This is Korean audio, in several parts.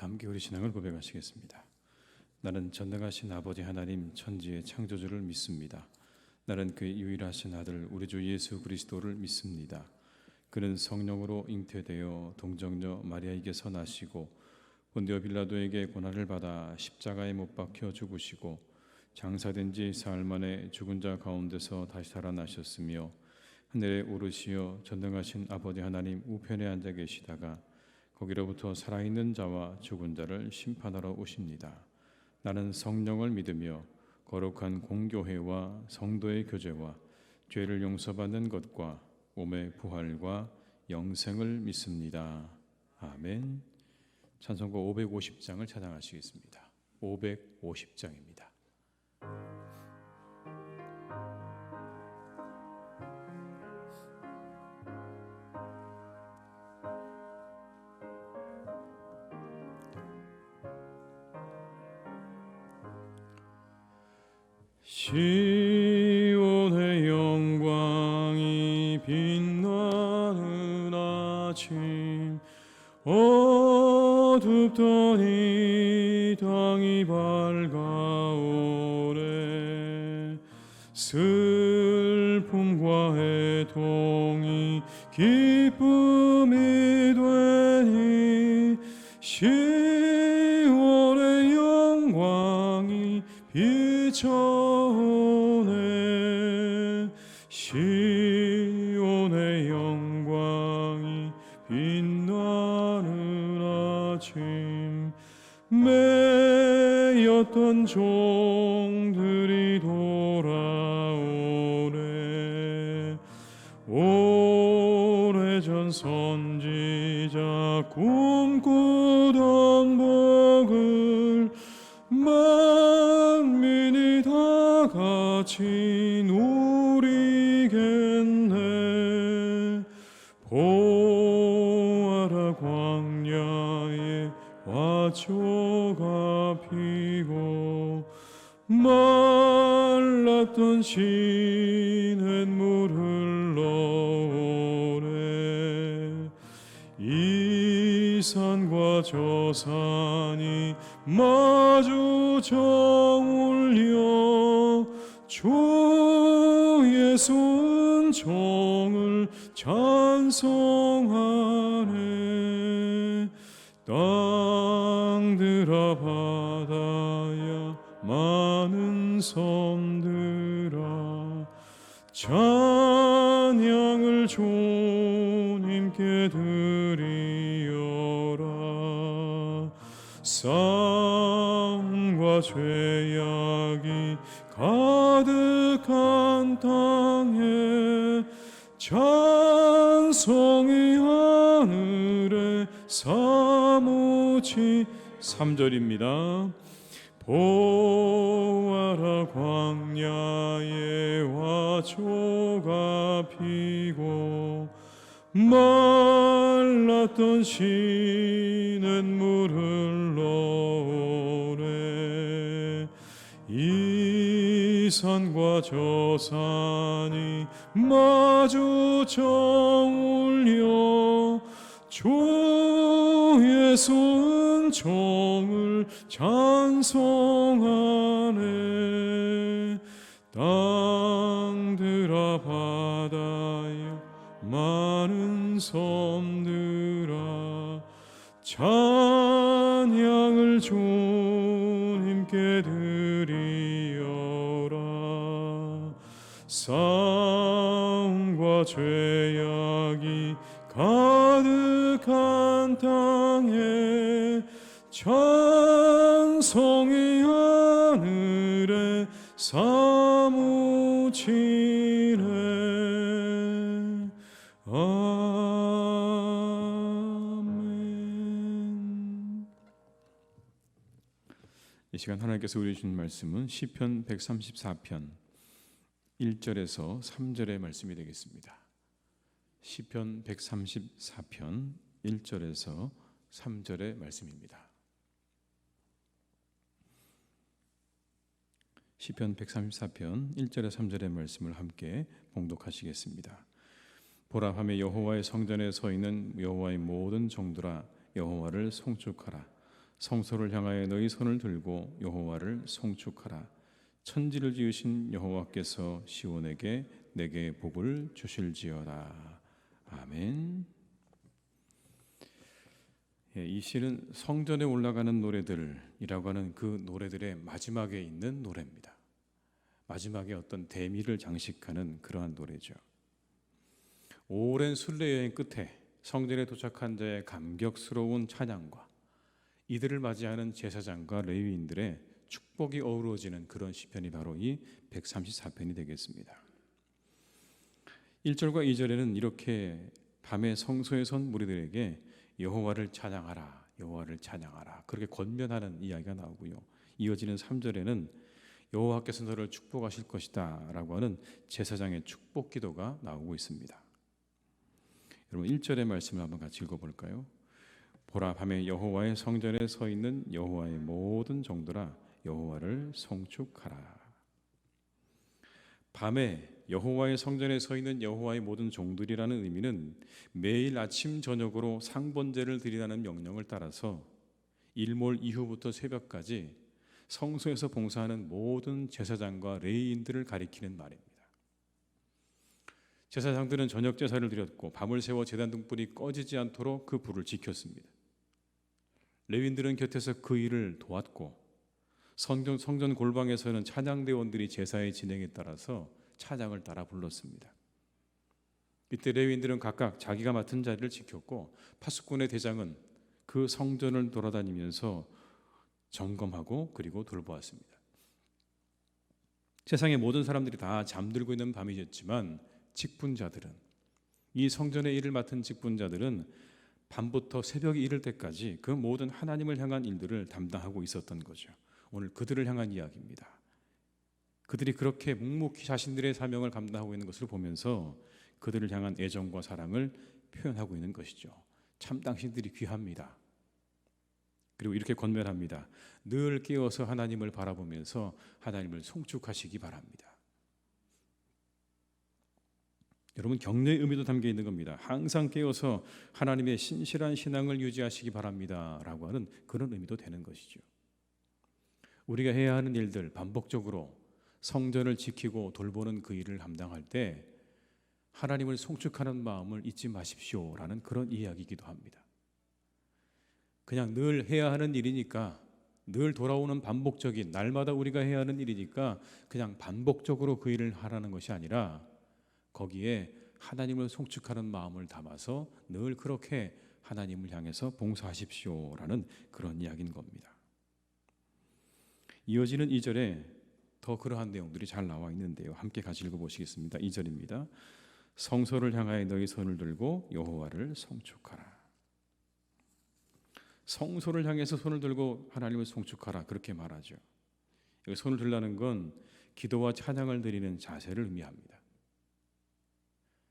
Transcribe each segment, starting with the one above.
함께 우리 신앙을 고백하시겠습니다. 나는 전능하신 아버지 하나님 천지의 창조주를 믿습니다. 나는 그의 유일하신 아들 우리 주 예수 그리스도를 믿습니다. 그는 성령으로 잉태되어 동정녀 마리아에게서 나시고 본디오 빌라도에게 고난을 받아 십자가에 못 박혀 죽으시고 장사된 지 사흘 만에 죽은 자 가운데서 다시 살아나셨으며 하늘에 오르시어 전능하신 아버지 하나님 우편에 앉아 계시다가 거기로부터 살아있는 자와 죽은 자를 심판하러 오십니다. 나는 성령을 믿으며 거룩한 공교회와 성도의 교제와 죄를 용서받는 것과 몸의 부활과 영생을 믿습니다. 아멘. 찬송가 550장을 찬양하시겠습니다. 550장입니다. 시온의 영광이 빛나는 아침 어둡던 이 땅이 밝아오네 슬픔과 애통이 기쁨이 되니 시온의 영광이 비춰오네 시온의 영광이 빛나는 아침 매였던 종들이 돌아오네 오래전 선지자 꿈꾸던 복을 만민이 다 같이 누리겠네 보아라 광야에 화초가 피고 말랐던 시냇물 흘러오네 이 산과 저 산이 마주 저울려 주 예수 은총을 찬송하네 땅들아 바다야 많은 섬들아 찬양을 주님께 드리어라 싸움과 죄악이 가득한 땅에 찬송이 하늘에 사무치 3절입니다. 보아라 광야에 화초가 피고 말랐던 시냇물 흘러오네 이 산과 저 산이 마주 저울려 주 예수 은총을 찬송하네 땅들아 바다여 많은 섬들아 찬양을 주님께 드리어라 싸움과 죄악이 가득한 땅에 찬송이 하늘에 사무치네 아멘. 이 시간 하나님께서 우리 주신 말씀은 시편 134편 1절에서 3절의 말씀이 되겠습니다. 시편 134편 1절에서 3절의 말씀입니다. 시편 134편 1절에 3절의 말씀을 함께 봉독하시겠습니다. 보라 밤에 여호와의 성전에 서 있는 여호와의 모든 종들아 여호와를 송축하라. 성소를 향하여 너희 손을 들고 여호와를 송축하라. 천지를 지으신 여호와께서 시온에게 내게 복을 주실지어다. 아멘. 이 시는 성전에 올라가는 노래들이라고 하는 그 노래들의 마지막에 있는 노래입니다. 마지막에 어떤 대미를 장식하는 그러한 노래죠. 오랜 순례 여행 끝에 성전에 도착한 자의 감격스러운 찬양과 이들을 맞이하는 제사장과 레위인들의 축복이 어우러지는 그런 시편이 바로 이 134편이 되겠습니다. 1절과 2절에는 이렇게 밤에 성소에 선 무리들에게 여호와를 찬양하라, 여호와를 찬양하라 그렇게 권면하는 이야기가 나오고요. 이어지는 3절에는 여호와께서 너를 축복하실 것이다 라고 하는 제사장의 축복 기도가 나오고 있습니다. 여러분 1절의 말씀을 한번 같이 읽어볼까요? 보라, 밤에 여호와의 성전에 서 있는 여호와의 모든 종들아 여호와를 송축하라. 밤에 여호와의 성전에 서 있는 여호와의 모든 종들이라는 의미는 매일 아침 저녁으로 상번제를 드리라는 명령을 따라서 일몰 이후부터 새벽까지 성소에서 봉사하는 모든 제사장과 레위인들을 가리키는 말입니다. 제사장들은 저녁 제사를 드렸고 밤을 새워 제단 등불이 꺼지지 않도록 그 불을 지켰습니다. 레위인들은 곁에서 그 일을 도왔고 성전 골방에서는 찬양대원들이 제사의 진행에 따라서 찬양을 따라 불렀습니다. 이때 레위인들은 각각 자기가 맡은 자리를 지켰고 파수꾼의 대장은 그 성전을 돌아다니면서 점검하고 그리고 돌보았습니다. 세상의 모든 사람들이 다 잠들고 있는 밤이었지만 직분자들은, 이 성전의 일을 맡은 직분자들은 밤부터 새벽이 이를 때까지 그 모든 하나님을 향한 일들을 담당하고 있었던 거죠. 오늘 그들을 향한 이야기입니다. 그들이 그렇게 묵묵히 자신들의 사명을 감당하고 있는 것을 보면서 그들을 향한 애정과 사랑을 표현하고 있는 것이죠. 참 당신들이 귀합니다. 그리고 이렇게 권면합니다. 늘 깨어서 하나님을 바라보면서 하나님을 송축하시기 바랍니다. 여러분, 격려의 의미도 담겨 있는 겁니다. 항상 깨어서 하나님의 신실한 신앙을 유지하시기 바랍니다 라고 하는 그런 의미도 되는 것이죠. 우리가 해야 하는 일들, 반복적으로 성전을 지키고 돌보는 그 일을 감당할 때 하나님을 송축하는 마음을 잊지 마십시오 라는 그런 이야기이기도 합니다. 그냥 늘 해야 하는 일이니까, 늘 돌아오는 반복적인, 날마다 우리가 해야 하는 일이니까 그냥 반복적으로 그 일을 하라는 것이 아니라 거기에 하나님을 송축하는 마음을 담아서 늘 그렇게 하나님을 향해서 봉사하십시오라는 그런 이야기인 겁니다. 이어지는 2절에 더 그러한 내용들이 잘 나와 있는데요. 함께 같이 읽어보시겠습니다. 2절입니다. 성소를 향하여 너희 손을 들고 여호와를 송축하라. 성소를 향해서 손을 들고 하나님을 송축하라 그렇게 말하죠. 여기 손을 들라는 건 기도와 찬양을 드리는 자세를 의미합니다.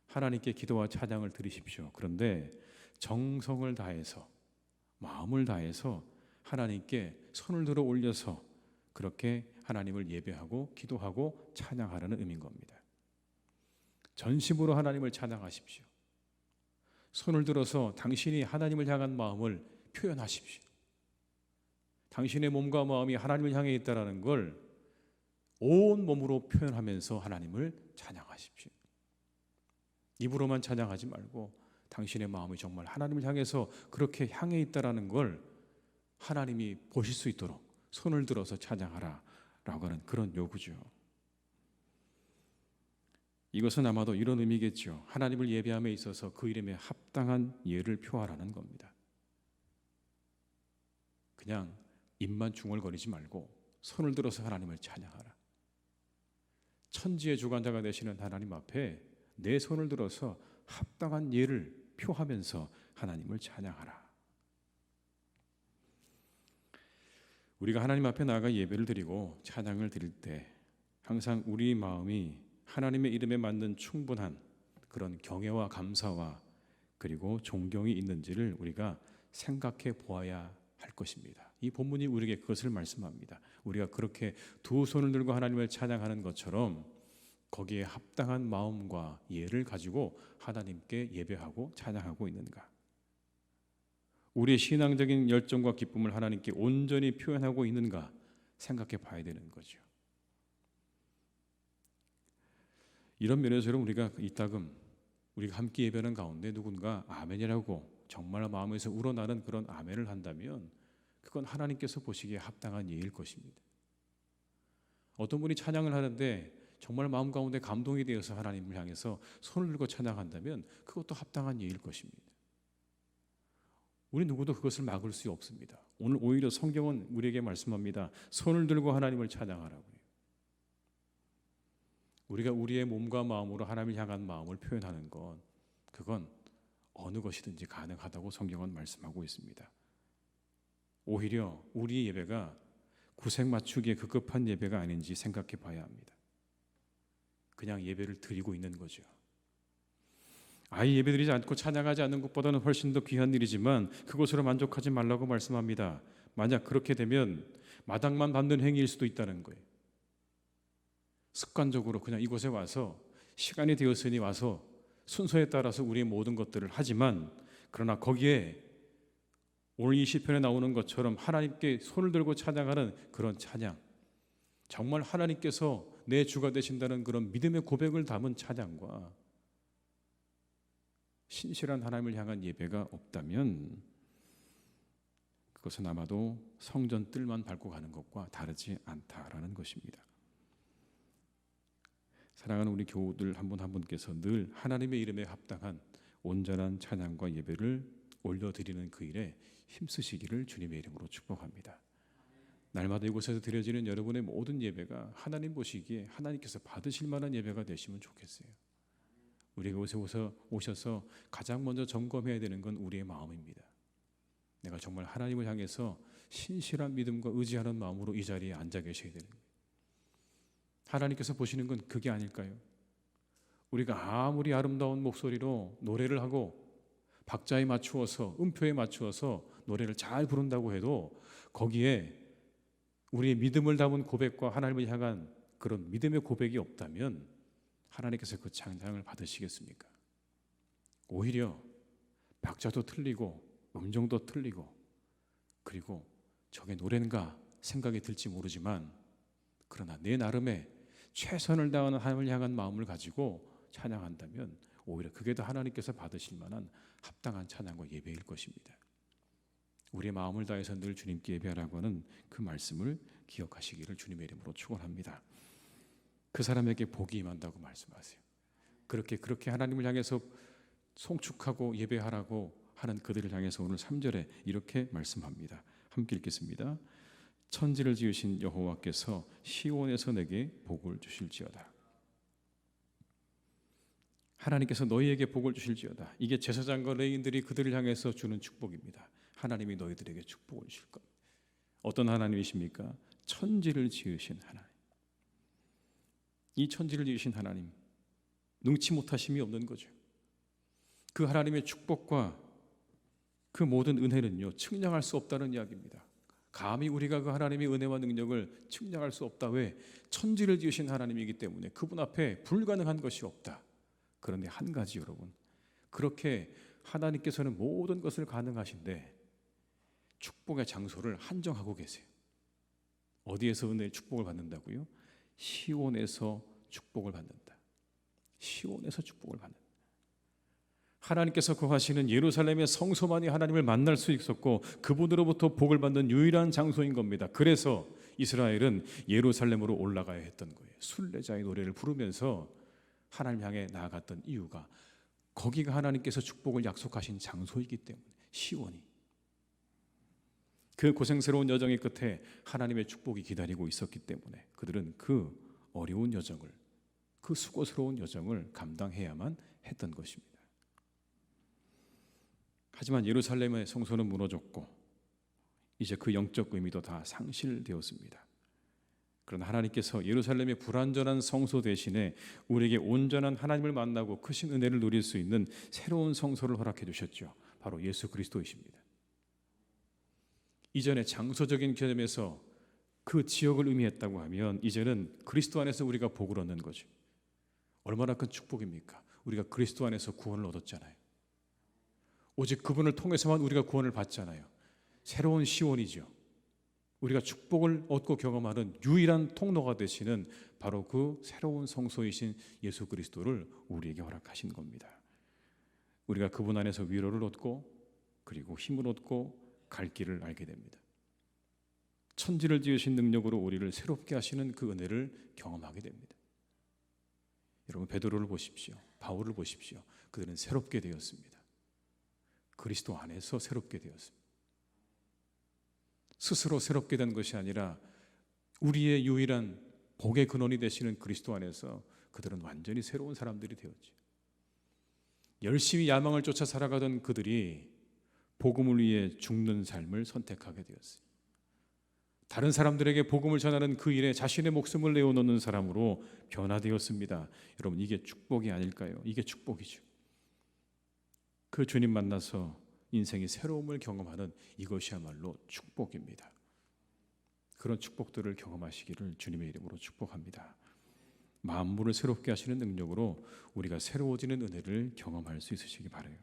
하나님께 기도와 찬양을 드리십시오. 그런데 정성을 다해서, 마음을 다해서 하나님께 손을 들어 올려서 그렇게 하나님을 예배하고 기도하고 찬양하라는 의미인 겁니다. 전심으로 하나님을 찬양하십시오. 손을 들어서 당신이 하나님을 향한 마음을 표현하십시오. 당신의 몸과 마음이 하나님을 향해 있다는 걸 온 몸으로 표현하면서 하나님을 찬양하십시오. 입으로만 찬양하지 말고 당신의 마음이 정말 하나님을 향해서 그렇게 향해 있다는 걸 하나님이 보실 수 있도록 손을 들어서 찬양하라 라고 하는 그런 요구죠. 이것은 아마도 이런 의미겠죠. 하나님을 예배함에 있어서 그 이름에 합당한 예를 표하라는 겁니다. 그냥 입만 중얼거리지 말고 손을 들어서 하나님을 찬양하라. 천지의 주관자가 되시는 하나님 앞에 내 손을 들어서 합당한 예를 표하면서 하나님을 찬양하라. 우리가 하나님 앞에 나아가 예배를 드리고 찬양을 드릴 때 항상 우리 마음이 하나님의 이름에 맞는 충분한 그런 경외와 감사와 그리고 존경이 있는지를 우리가 생각해 보아야 할 것입니다. 이 본문이 우리에게 그것을 말씀합니다. 우리가 그렇게 두 손을 들고 하나님을 찬양하는 것처럼 거기에 합당한 마음과 예를 가지고 하나님께 예배하고 찬양하고 있는가? 우리의 신앙적인 열정과 기쁨을 하나님께 온전히 표현하고 있는가 생각해 봐야 되는 거죠. 이런 면에서 여러분, 우리가 이따금 우리가 함께 예배하는 가운데 누군가 아멘이라고 정말 마음에서 우러나는 그런 아멘을 한다면 그건 하나님께서 보시기에 합당한 예일 것입니다. 어떤 분이 찬양을 하는데 정말 마음 가운데 감동이 되어서 하나님을 향해서 손을 들고 찬양한다면 그것도 합당한 예일 것입니다. 우리 누구도 그것을 막을 수 없습니다. 오늘 오히려 성경은 우리에게 말씀합니다. 손을 들고 하나님을 찬양하라고요. 우리가 우리의 몸과 마음으로 하나님을 향한 마음을 표현하는 것, 그건 어느 것이든지 가능하다고 성경은 말씀하고 있습니다. 오히려 우리의 예배가 구색 맞추기에 급급한 예배가 아닌지 생각해 봐야 합니다. 그냥 예배를 드리고 있는 거죠. 아예 예배드리지 않고 찬양하지 않는 것보다는 훨씬 더 귀한 일이지만 그것으로 만족하지 말라고 말씀합니다. 만약 그렇게 되면 마당만 밟는 행위일 수도 있다는 거예요. 습관적으로 그냥 이곳에 와서 시간이 되었으니 와서 순서에 따라서 우리의 모든 것들을 하지만, 그러나 거기에 오늘 이 시편에 나오는 것처럼 하나님께 손을 들고 찬양하는 그런 찬양, 정말 하나님께서 내 주가 되신다는 그런 믿음의 고백을 담은 찬양과 신실한 하나님을 향한 예배가 없다면 그것은 아마도 성전 뜰만 밟고 가는 것과 다르지 않다라는 것입니다. 사랑하는 우리 교우들 한 분 한 분께서 늘 하나님의 이름에 합당한 온전한 찬양과 예배를 올려드리는 그 일에 힘쓰시기를 주님의 이름으로 축복합니다. 날마다 이곳에서 드려지는 여러분의 모든 예배가 하나님 보시기에 하나님께서 받으실 만한 예배가 되시면 좋겠어요. 우리가 이곳에 오셔서 가장 먼저 점검해야 되는 건 우리의 마음입니다. 내가 정말 하나님을 향해서 신실한 믿음과 의지하는 마음으로 이 자리에 앉아 계셔야 되는 거예요. 하나님께서 보시는 건 그게 아닐까요? 우리가 아무리 아름다운 목소리로 노래를 하고 박자에 맞추어서 음표에 맞추어서 노래를 잘 부른다고 해도 거기에 우리의 믿음을 담은 고백과 하나님을 향한 그런 믿음의 고백이 없다면 하나님께서 그 찬양을 받으시겠습니까? 오히려 박자도 틀리고 음정도 틀리고 그리고 저게 노래인가 생각이 들지 모르지만 그러나 내 나름의 최선을 다하는 하나님을 향한 마음을 가지고 찬양한다면 오히려 그게 더 하나님께서 받으실 만한 합당한 찬양과 예배일 것입니다. 우리의 마음을 다해서 늘 주님께 예배하라고 하는 그 말씀을 기억하시기를 주님의 이름으로 축원합니다. 그 사람에게 복이 임한다고 말씀하세요. 그렇게 하나님을 향해서 송축하고 예배하라고 하는 그들을 향해서 오늘 3절에 이렇게 말씀합니다. 함께 읽겠습니다. 천지를 지으신 여호와께서 시온에서 내게 복을 주실지어다. 하나님께서 너희에게 복을 주실지어다. 이게 제사장과 레위인들이 그들을 향해서 주는 축복입니다. 하나님이 너희들에게 축복을 주실 겁니다. 어떤 하나님이십니까? 천지를 지으신 하나님. 이 천지를 지으신 하나님, 능치 못하심이 없는 거죠. 그 하나님의 축복과 그 모든 은혜는요, 측량할 수 없다는 이야기입니다. 감히 우리가 그 하나님의 은혜와 능력을 측량할 수 없다. 왜? 천지를 지으신 하나님이기 때문에 그분 앞에 불가능한 것이 없다. 그런데 한 가지 여러분, 그렇게 하나님께서는 모든 것을 가능하신데 축복의 장소를 한정하고 계세요. 어디에서 은혜의 축복을 받는다고요? 시온에서 축복을 받는다. 시온에서 축복을 받는다. 하나님께서 거하시는 예루살렘의 성소만이 하나님을 만날 수 있었고 그분으로부터 복을 받는 유일한 장소인 겁니다. 그래서 이스라엘은 예루살렘으로 올라가야 했던 거예요. 순례자의 노래를 부르면서 하나님 향해 나아갔던 이유가 거기가 하나님께서 축복을 약속하신 장소이기 때문에, 시온이. 그 고생스러운 여정의 끝에 하나님의 축복이 기다리고 있었기 때문에 그들은 그 어려운 여정을, 그 수고스러운 여정을 감당해야만 했던 것입니다. 하지만 예루살렘의 성소는 무너졌고 이제 그 영적 의미도 다 상실되었습니다. 그러나 하나님께서 예루살렘의 불완전한 성소 대신에 우리에게 온전한 하나님을 만나고 크신 은혜를 누릴 수 있는 새로운 성소를 허락해 주셨죠. 바로 예수 그리스도이십니다. 이전에 장소적인 개념에서 그 지역을 의미했다고 하면 이제는 그리스도 안에서 우리가 복을 얻는 거죠. 얼마나 큰 축복입니까? 우리가 그리스도 안에서 구원을 얻었잖아요. 오직 그분을 통해서만 우리가 구원을 받잖아요. 새로운 시온이죠. 우리가 축복을 얻고 경험하는 유일한 통로가 되시는 바로 그 새로운 성소이신 예수 그리스도를 우리에게 허락하신 겁니다. 우리가 그분 안에서 위로를 얻고 그리고 힘을 얻고 갈 길을 알게 됩니다. 천지를 지으신 능력으로 우리를 새롭게 하시는 그 은혜를 경험하게 됩니다. 여러분, 베드로를 보십시오. 바울을 보십시오. 그들은 새롭게 되었습니다. 그리스도 안에서 새롭게 되었습니다. 스스로 새롭게 된 것이 아니라 우리의 유일한 복의 근원이 되시는 그리스도 안에서 그들은 완전히 새로운 사람들이 되었죠. 열심히 야망을 쫓아 살아가던 그들이 복음을 위해 죽는 삶을 선택하게 되었어요. 다른 사람들에게 복음을 전하는 그 일에 자신의 목숨을 내어놓는 사람으로 변화되었습니다. 여러분, 이게 축복이 아닐까요? 이게 축복이죠. 그 주님 만나서 인생의 새로움을 경험하는 이것이야말로 축복입니다. 그런 축복들을 경험하시기를 주님의 이름으로 축복합니다. 만물을 새롭게 하시는 능력으로 우리가 새로워지는 은혜를 경험할 수 있으시기 바라요.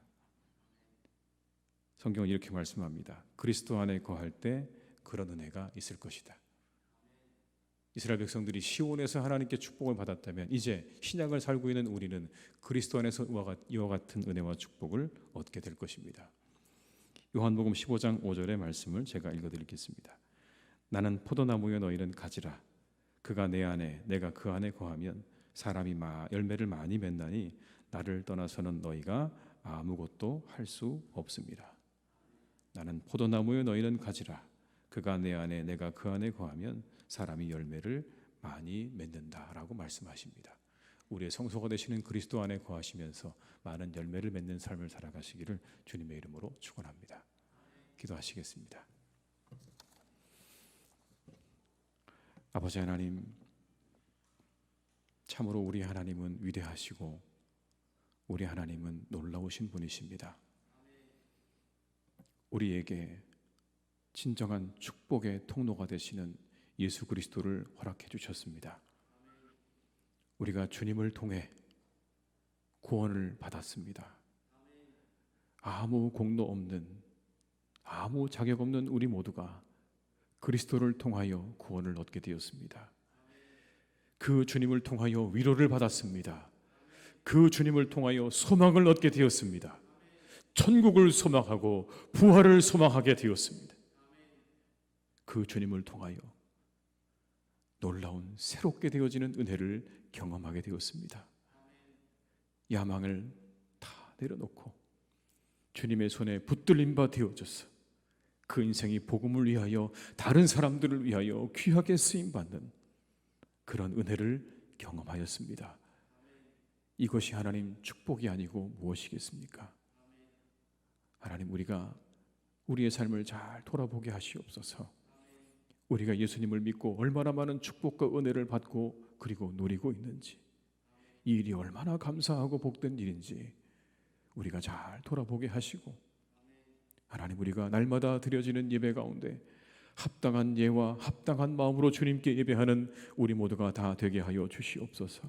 성경은 이렇게 말씀합니다. 그리스도 안에 거할 때 그런 은혜가 있을 것이다. 이스라엘 백성들이 시온에서 하나님께 축복을 받았다면 이제 신약을 살고 있는 우리는 그리스도 안에서 이와 같은 은혜와 축복을 얻게 될 것입니다. 요한복음 15장 5절의 말씀을 제가 읽어드리겠습니다. 나는 포도나무여 너희는 가지라. 그가 내 안에 내가 그 안에 거하면 사람이 열매를 많이 맺나니 나를 떠나서는 너희가 아무것도 할 수 없습니다. 나는 포도나무여 너희는 가지라. 그가 내 안에 내가 그 안에 거하면 사람이 열매를 많이 맺는다라고 말씀하십니다. 우리의 성소가 되시는 그리스도 안에 거하시면서 많은 열매를 맺는 삶을 살아가시기를 주님의 이름으로 축원합니다. 기도하시겠습니다. 아버지 하나님, 참으로 우리 하나님은 위대하시고 우리 하나님은 놀라우신 분이십니다. 우리에게 진정한 축복의 통로가 되시는 예수 그리스도를 허락해 주셨습니다. 우리가 주님을 통해 구원을 받았습니다. 아무 공로 없는, 아무 자격 없는 우리 모두가 그리스도를 통하여 구원을 얻게 되었습니다. 그 주님을 통하여 위로를 받았습니다. 그 주님을 통하여 소망을 얻게 되었습니다. 천국을 소망하고 부활을 소망하게 되었습니다. 그 주님을 통하여 놀라운 새롭게 되어지는 은혜를 경험하게 되었습니다. 야망을 다 내려놓고 주님의 손에 붙들린 바 되어져서 그 인생이 복음을 위하여 다른 사람들을 위하여 귀하게 쓰임받는 그런 은혜를 경험하였습니다. 이것이 하나님 축복이 아니고 무엇이겠습니까? 하나님, 우리가 우리의 삶을 잘 돌아보게 하시옵소서. 우리가 예수님을 믿고 얼마나 많은 축복과 은혜를 받고 그리고 누리고 있는지, 이 일이 얼마나 감사하고 복된 일인지 우리가 잘 돌아보게 하시고, 하나님, 우리가 날마다 드려지는 예배 가운데 합당한 예와 합당한 마음으로 주님께 예배하는 우리 모두가 다 되게 하여 주시옵소서.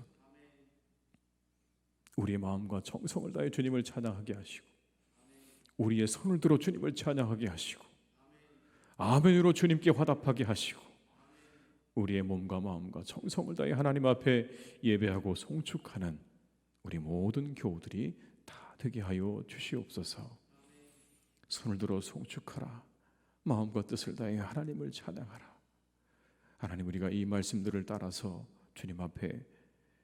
우리의 마음과 정성을 다해 주님을 찬양하게 하시고, 우리의 손을 들어 주님을 찬양하게 하시고, 아멘으로 주님께 화답하게 하시고, 우리의 몸과 마음과 정성을 다해 하나님 앞에 예배하고 송축하는 우리 모든 교우들이 다 되게 하여 주시옵소서. 손을 들어 송축하라. 마음과 뜻을 다해 하나님을 찬양하라. 하나님, 우리가 이 말씀들을 따라서 주님 앞에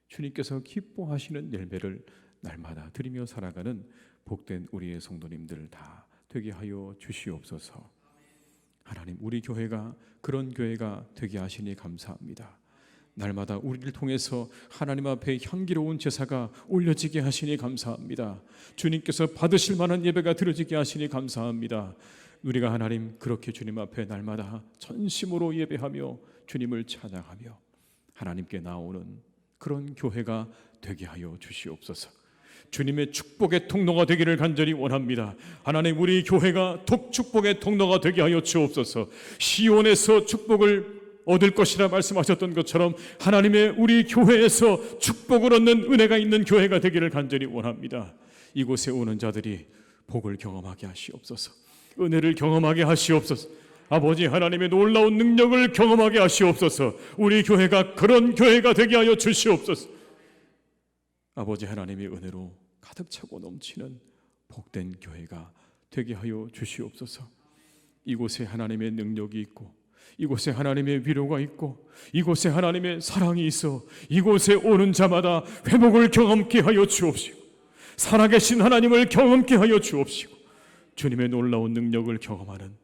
주님께서 기뻐하시는 열매를 날마다 드리며 살아가는 복된 우리의 성도님들 다 되게 하여 주시옵소서. 하나님, 우리 교회가 그런 교회가 되게 하시니 감사합니다. 날마다 우리를 통해서 하나님 앞에 향기로운 제사가 올려지게 하시니 감사합니다. 주님께서 받으실 만한 예배가 드려지게 하시니 감사합니다. 우리가 하나님 그렇게 주님 앞에 날마다 전심으로 예배하며 주님을 찬양하며 하나님께 나오는 그런 교회가 되게 하여 주시옵소서. 주님의 축복의 통로가 되기를 간절히 원합니다. 하나님, 우리 교회가 독축복의 통로가 되게 하여 주옵소서. 시온에서 축복을 얻을 것이라 말씀하셨던 것처럼 하나님의 우리 교회에서 축복을 얻는 은혜가 있는 교회가 되기를 간절히 원합니다. 이곳에 오는 자들이 복을 경험하게 하시옵소서. 은혜를 경험하게 하시옵소서. 아버지 하나님의 놀라운 능력을 경험하게 하시옵소서. 우리 교회가 그런 교회가 되게 하여 주시옵소서. 아버지 하나님의 은혜로 가득 차고 넘치는 복된 교회가 되게 하여 주시옵소서. 이곳에 하나님의 능력이 있고, 이곳에 하나님의 위로가 있고, 이곳에 하나님의 사랑이 있어 이곳에 오는 자마다 회복을 경험케 하여 주옵시고, 살아계신 하나님을 경험케 하여 주옵시고, 주님의 놀라운 능력을 경험하는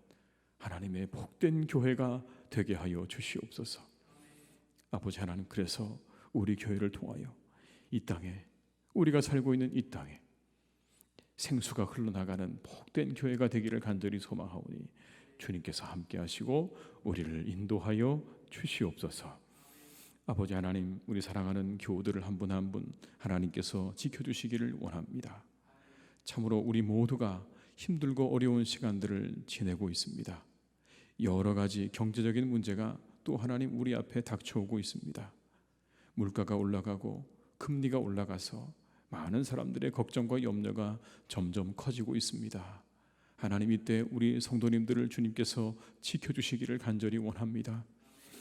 하나님의 복된 교회가 되게 하여 주시옵소서. 아버지 하나님, 그래서 우리 교회를 통하여 이 땅에, 우리가 살고 있는 이 땅에 생수가 흘러나가는 복된 교회가 되기를 간절히 소망하오니 주님께서 함께 하시고 우리를 인도하여 주시옵소서. 아버지 하나님, 우리 사랑하는 교우들을 한 분 한 분 하나님께서 지켜주시기를 원합니다. 참으로 우리 모두가 힘들고 어려운 시간들을 지내고 있습니다. 여러 가지 경제적인 문제가 또 하나님 우리 앞에 닥쳐오고 있습니다. 물가가 올라가고 금리가 올라가서 많은 사람들의 걱정과 염려가 점점 커지고 있습니다. 하나님, 이때 우리 성도님들을 주님께서 지켜주시기를 간절히 원합니다.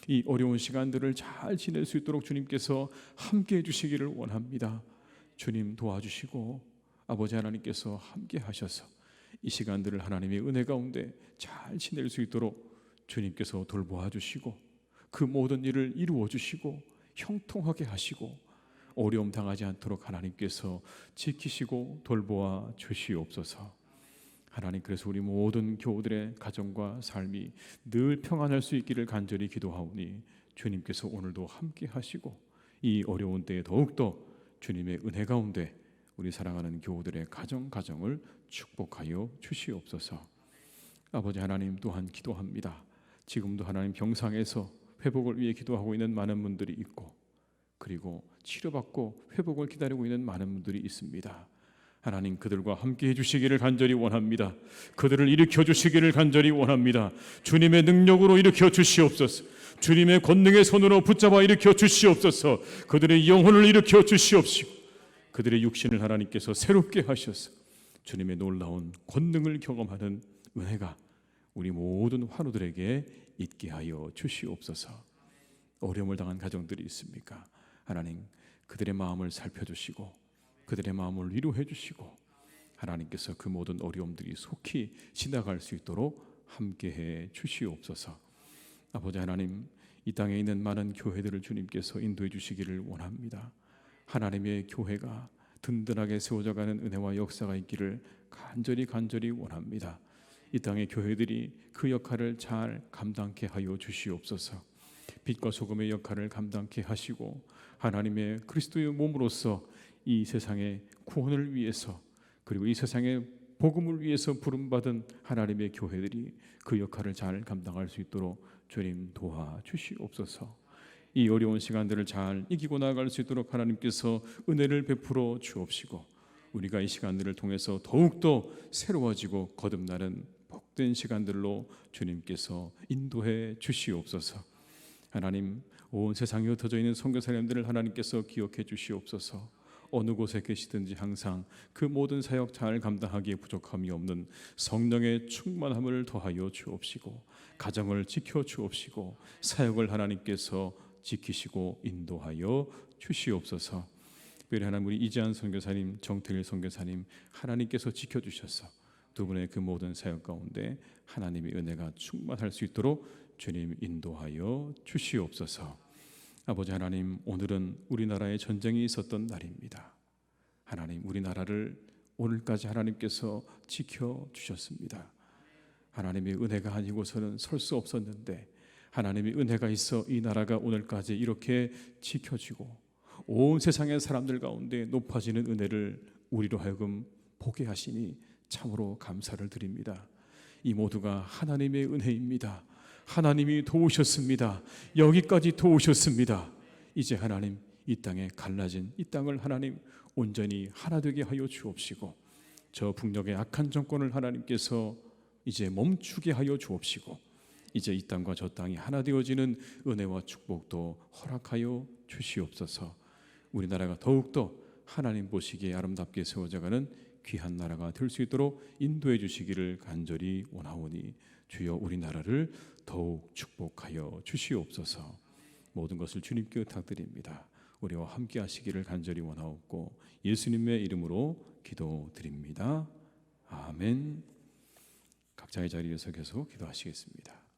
이 어려운 시간들을 잘 지낼 수 있도록 주님께서 함께 해주시기를 원합니다. 주님 도와주시고 아버지 하나님께서 함께 하셔서 이 시간들을 하나님의 은혜 가운데 잘 지낼 수 있도록 주님께서 돌보아 주시고 그 모든 일을 이루어 주시고 형통하게 하시고 어려움 당하지 않도록 하나님께서 지키시고 돌보아 주시옵소서. 하나님, 그래서 우리 모든 교우들의 가정과 삶이 늘 평안할 수 있기를 간절히 기도하오니 주님께서 오늘도 함께 하시고 이 어려운 때에 더욱더 주님의 은혜 가운데 우리 사랑하는 교우들의 가정을 축복하여 주시옵소서. 아버지 하나님, 또한 기도합니다. 지금도 하나님 병상에서 회복을 위해 기도하고 있는 많은 분들이 있고, 그리고 치료받고 회복을 기다리고 있는 많은 분들이 있습니다. 하나님, 그들과 함께 해주시기를 간절히 원합니다. 그들을 일으켜 주시기를 간절히 원합니다. 주님의 능력으로 일으켜 주시옵소서. 주님의 권능의 손으로 붙잡아 일으켜 주시옵소서. 그들의 영혼을 일으켜 주시옵시고 그들의 육신을 하나님께서 새롭게 하셔서 주님의 놀라운 권능을 경험하는 은혜가 우리 모든 환우들에게 있게 하여 주시옵소서. 어려움을 당한 가정들이 있습니까? 하나님, 그들의 마음을 살펴주시고 그들의 마음을 위로해 주시고 하나님께서 그 모든 어려움들이 속히 지나갈 수 있도록 함께해 주시옵소서. 아버지 하나님, 이 땅에 있는 많은 교회들을 주님께서 인도해 주시기를 원합니다. 하나님의 교회가 든든하게 세워져가는 은혜와 역사가 있기를 간절히 원합니다. 이 땅의 교회들이 그 역할을 잘 감당케 하여 주시옵소서. 빛과 소금의 역할을 감당케 하시고 하나님의 그리스도의 몸으로서 이 세상의 구원을 위해서, 그리고 이 세상의 복음을 위해서 부름받은 하나님의 교회들이 그 역할을 잘 감당할 수 있도록 주님 도와주시옵소서. 이 어려운 시간들을 잘 이기고 나아갈 수 있도록 하나님께서 은혜를 베풀어 주옵시고 우리가 이 시간들을 통해서 더욱더 새로워지고 거듭나는 복된 시간들로 주님께서 인도해 주시옵소서. 하나님, 온 세상에 흩어져 있는 선교사님들을 하나님께서 기억해 주시옵소서. 어느 곳에 계시든지 항상 그 모든 사역 잘 감당하기에 부족함이 없는 성령의 충만함을 더하여 주옵시고 가정을 지켜 주옵시고 사역을 하나님께서 지키시고 인도하여 주시옵소서. 특별히 하나님, 우리 이재한 선교사님, 정태일 선교사님 하나님께서 지켜주셔서 두 분의 그 모든 사역 가운데 하나님의 은혜가 충만할 수 있도록 주님 인도하여 주시옵소서. 아버지 하나님, 오늘은 우리나라에 전쟁이 있었던 날입니다. 하나님, 우리나라를 오늘까지 하나님께서 지켜주셨습니다. 하나님의 은혜가 아니고서는 설 수 없었는데 하나님의 은혜가 있어 이 나라가 오늘까지 이렇게 지켜지고 온 세상의 사람들 가운데 높아지는 은혜를 우리로 하여금 보게 하시니 참으로 감사를 드립니다. 이 모두가 하나님의 은혜입니다. 하나님이 도우셨습니다. 여기까지 도우셨습니다. 이제 하나님, 이 땅에 갈라진 이 땅을 하나님 온전히 하나 되게 하여 주옵시고 저 북녘의 악한 정권을 하나님께서 이제 멈추게 하여 주옵시고 이제 이 땅과 저 땅이 하나 되어지는 은혜와 축복도 허락하여 주시옵소서. 우리나라가 더욱더 하나님 보시기에 아름답게 세워져가는 귀한 나라가 될 수 있도록 인도해 주시기를 간절히 원하오니 주여 우리나라를 더욱 축복하여 주시옵소서. 모든 것을 주님께 의탁드립니다. 우리와 함께 하시기를 간절히 원하옵고 예수님의 이름으로 기도드립니다. 아멘. 각자의 자리에서 계속 기도하시겠습니다.